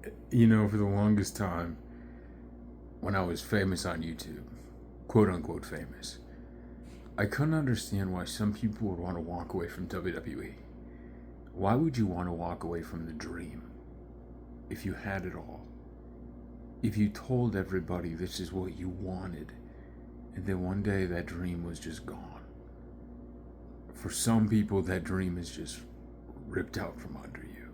For the longest time, when I was famous on YouTube, quote unquote famous, I couldn't understand why some people would want to walk away from WWE. Why would you want to walk away from the dream if you had it all? If you told everybody this is what you wanted, and then one day that dream was just gone. For some people, that dream is just ripped out from under you.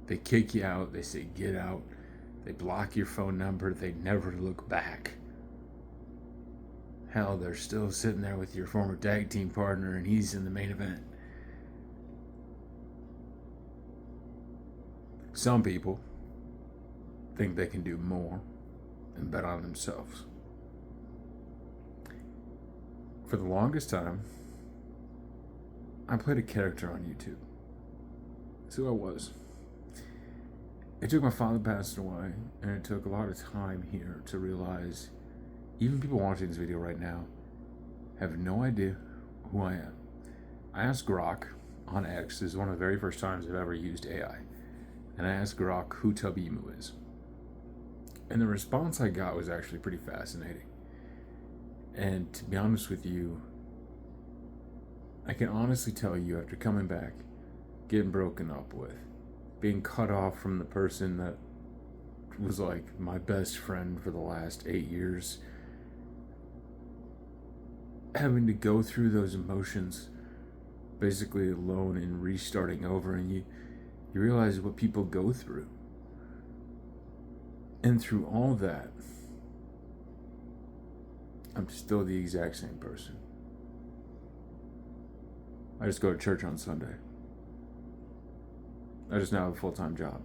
They kick you out, they say get out, they block your phone number, they never look back. Hell, they're still sitting there with your former tag team partner and he's in the main event. Some people think they can do more and bet on themselves. For the longest time, I played a character on YouTube. That's who I was. It took my father passing away, and it took a lot of time here to realize even people watching this video right now have no idea who I am. I asked Grok on X, this is one of the very first times I've ever used AI, and I asked Grok who Tub Emu is. And the response I got was actually pretty fascinating. And to be honest with you, I can honestly tell you after coming back, getting broken up with, being cut off from the person that was like my best friend for the last 8 years, having to go through those emotions basically alone and restarting over, and you realize what people go through. And through all that, I'm still the exact same person. I just go to church on Sunday. I just now have a full-time job.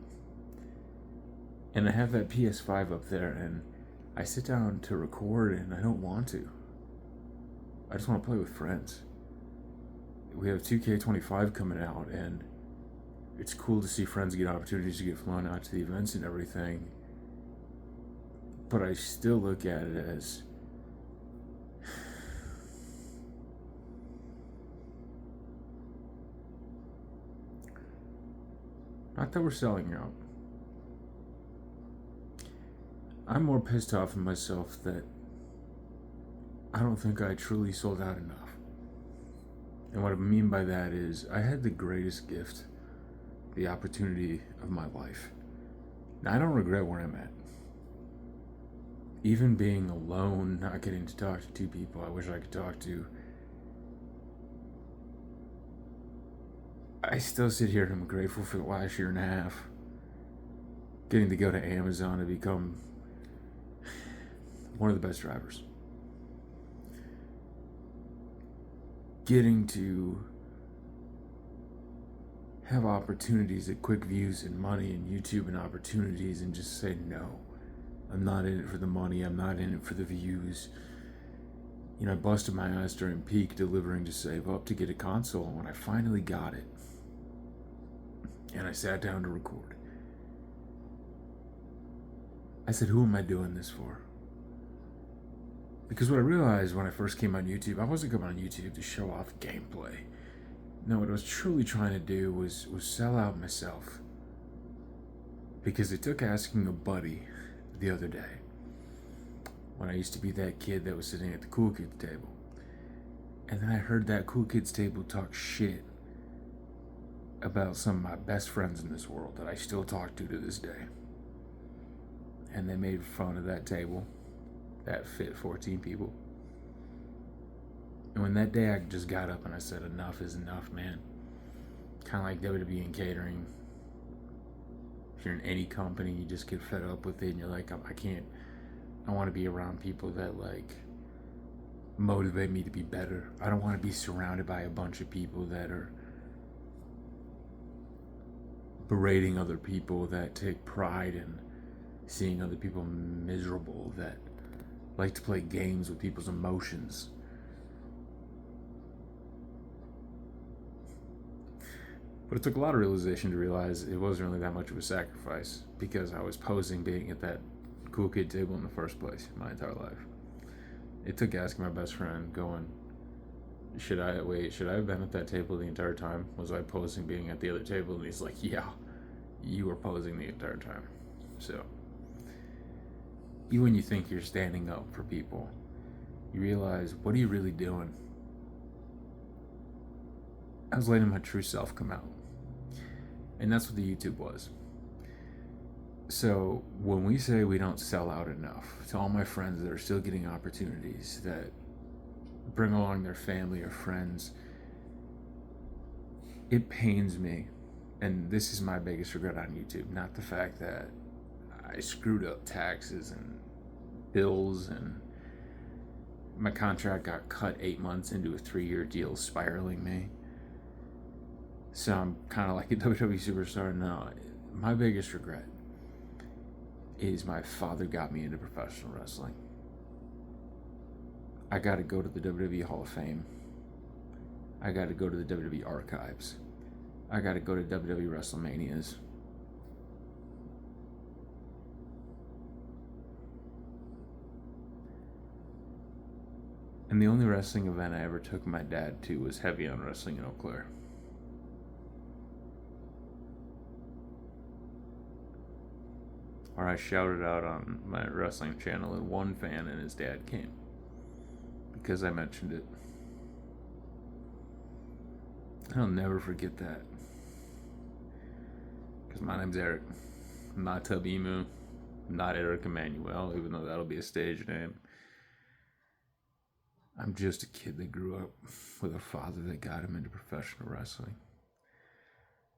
And I have that PS5 up there, and I sit down to record, and I don't want to. I just want to play with friends. We have 2K25 coming out, and it's cool to see friends get opportunities to get flown out to the events and everything. But I still look at it as not that we're selling out. I'm more pissed off at myself that I don't think I truly sold out enough. And what I mean by that is I had the greatest gift, the opportunity of my life. Now, I don't regret where I'm at. Even being alone, not getting to talk to two people I wish I could talk to, I still sit here and I'm grateful for the last year and a half. Getting to go to Amazon and become one of the best drivers. Getting to have opportunities at quick views and money and YouTube and opportunities and just say no. I'm not in it for the money. I'm not in it for the views. I busted my ass during peak delivering to save up to get a console, and when I finally got it, and I sat down to record, I said, who am I doing this for? Because what I realized when I first came on YouTube, I wasn't coming on YouTube to show off gameplay. No, what I was truly trying to do was sell out myself. Because it took asking a buddy the other day, when I used to be that kid that was sitting at the cool kids table. And then I heard that cool kids table talk shit about some of my best friends in this world that I still talk to this day. And they made fun of that table that fit 14 people. And when that day I just got up and I said, enough is enough, man. Kind of like WWE and catering. If you're in any company, you just get fed up with it and you're like, I want to be around people that like motivate me to be better. I don't want to be surrounded by a bunch of people that are berating other people, that take pride in seeing other people miserable, that like to play games with people's emotions. But it took a lot of realization to realize it wasn't really that much of a sacrifice, because I was posing being at that cool kid table in the first place my entire life. It took asking my best friend, going, should I have been at that table the entire time? Was I posing being at the other table? And he's like, yeah. you were posing the entire time. So, even when you think you're standing up for people, you realize, what are you really doing? I was letting my true self come out. And that's what the YouTube was. So when we say we don't sell out enough, to all my friends that are still getting opportunities, that bring along their family or friends, it pains me. And this is my biggest regret on YouTube. Not the fact that I screwed up taxes and bills, and my contract got cut 8 months into a 3-year deal, spiraling me. So I'm kind of like a WWE superstar. No, my biggest regret is my father got me into professional wrestling. I got to go to the WWE Hall of Fame. I got to go to the WWE archives. I got to go to WWE WrestleManias. And the only wrestling event I ever took my dad to was Heavy on Wrestling in Eau Claire. Or I shouted out on my wrestling channel, and one fan and his dad came because I mentioned it. I'll never forget that. Because my name's Eric. I'm not Tub Emu. I'm not Eric Emanuel, even though that'll be a stage name. I'm just a kid that grew up with a father that got him into professional wrestling.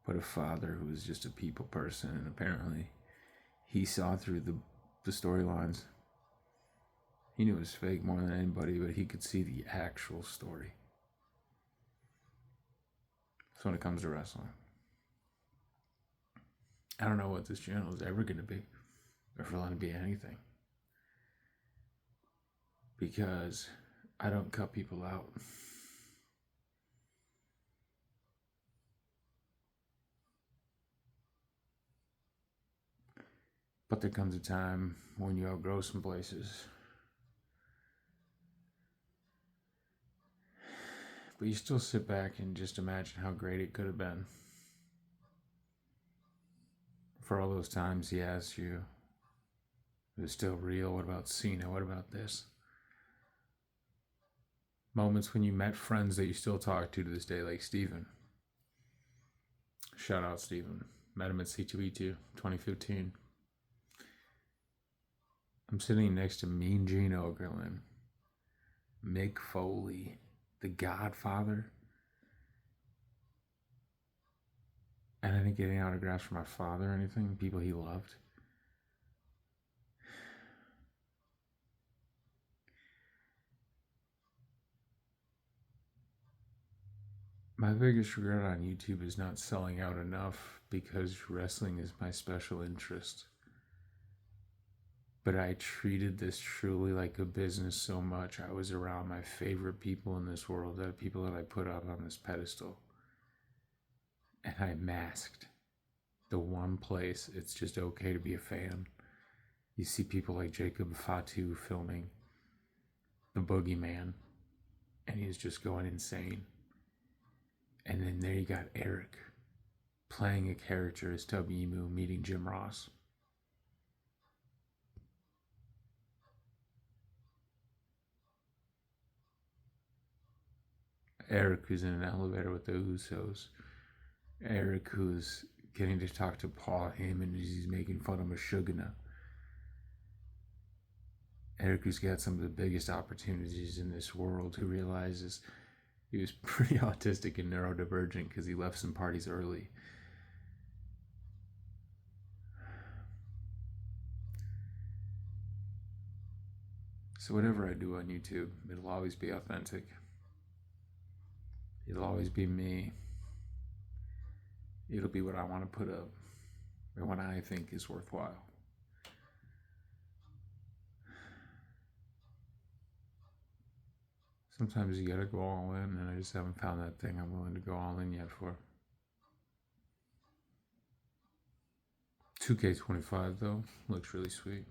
But a father who was just a people person, and apparently he saw through the storylines. He knew it was fake more than anybody, but he could see the actual story. So when it comes to wrestling, I don't know what this channel is ever going to be, or if it'll be anything. Because I don't cut people out. But there comes a time when you outgrow some places. But you still sit back and just imagine how great it could have been. For all those times he asked you, it was still real. What about Cena? What about this? Moments when you met friends that you still talk to this day, like Steven. Shout out Steven. Met him at C2E2 2015. I'm sitting next to Mean Gene Okerlund, Mick Foley, The Godfather. And I didn't get any autographs from my father or anything, people he loved. My biggest regret on YouTube is not selling out enough, because wrestling is my special interest. But I treated this truly like a business so much. I was around my favorite people in this world, the people that I put up on this pedestal. And I masked the one place it's just okay to be a fan. You see people like Jacob Fatu filming the Boogeyman, and he's just going insane. And then there you got Eric playing a character as Tub Emu meeting Jim Ross. Eric who's in an elevator with the Usos. Eric who's getting to talk to Paul Heyman as he's making fun of Meshuggah. Eric who's got some of the biggest opportunities in this world, who realizes he was pretty autistic and neurodivergent because he left some parties early. So whatever I do on YouTube, it'll always be authentic. It'll always be me. It'll be what I want to put up and what I think is worthwhile. Sometimes you gotta go all in, and I just haven't found that thing I'm willing to go all in yet for. 2K25 though, looks really sweet.